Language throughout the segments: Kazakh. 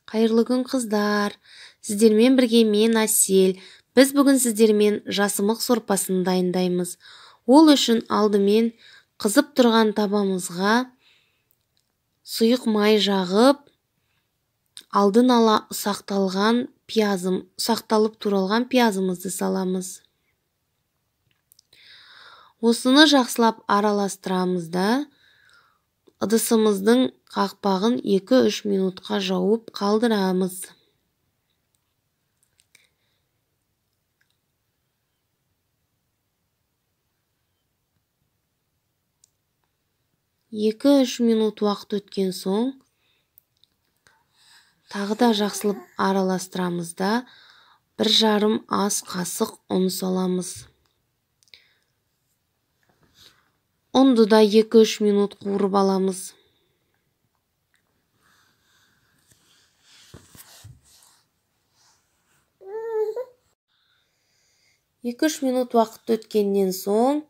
Қайырлы күн қыздар. Сіздермен бірге мен Асел. Біз бүгін сіздермен жасымық сорпасын дайындаймыз. Ол үшін алдымен қызып тұрған табамызға сұйық май жағып, алдын ала ұсақталып туралған пиязымызды саламыз. Осыны жақсылап араластырамыз да, ыдысымыздың қақпағын 2-3 минутқа жауып қалдырамыз. 2-3 минут уақыт өткен соң тағы да жақсылап араластырамыз да 1,5 ас қасық ұн саламыз. Ұнды да 2-3 минут қуырып аламыз. Екі-үш минут уақыт өткеннен соң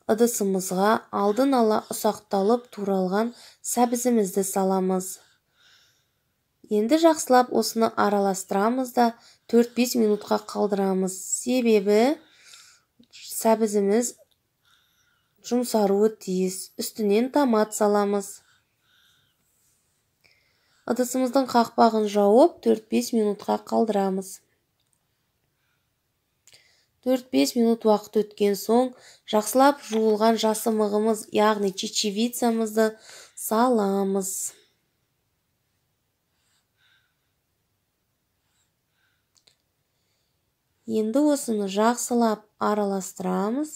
ыдысымызға алдын ала ұсақталып туралған сәбізімізді саламыз. Енді жақсылап осыны араластырамыз да 4-5 минутқа қалдырамыз. Себебі сәбізіміз жұмсаруы тиіс. Үстінен томат саламыз. Ыдысымыздың қақпағын жауып 4-5 минутқа қалдырамыз. 4-5 минут уақыт өткен соң жақсылап жуылған жасымығымыз, яғни чечевицамызды саламыз. Енді осыны жақсылап араластырамыз.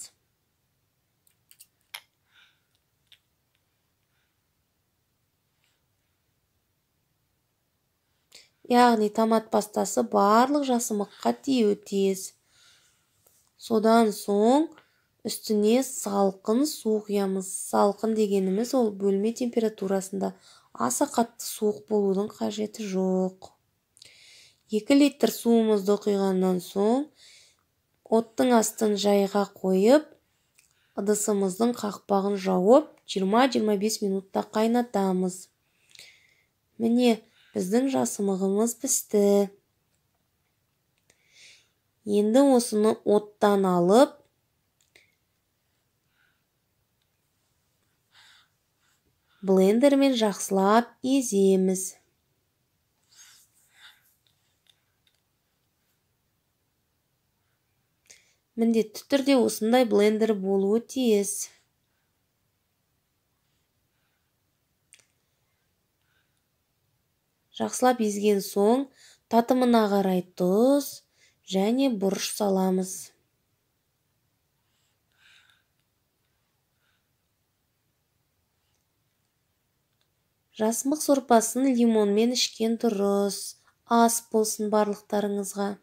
Яғни томат пастасы барлық жасымыққа тиюі тиіс. Содан соң үстіне салқын су құямыз. Салқын дегеніміз ол бөлме температурасында, аса қатты суық болудың қажеті жоқ. 2 литр суымызды құйғаннан соң оттың астын жайға қойып, ыдысымыздың қақпағын жауып 20-25 минутта қайнатамыз. Міне, біздің жасымығымыз пісті. Енді осыны оттан алып, блендермен жақсылап еземіз. Міндетті түрде осындай блендер болуы тиіс. Жақсылап езген соң татымына қарай тұз және бұрыш саламыз. Жасымық сорпасын лимонмен ішкен дұрыс. Ас болсын барлықтарыңызға.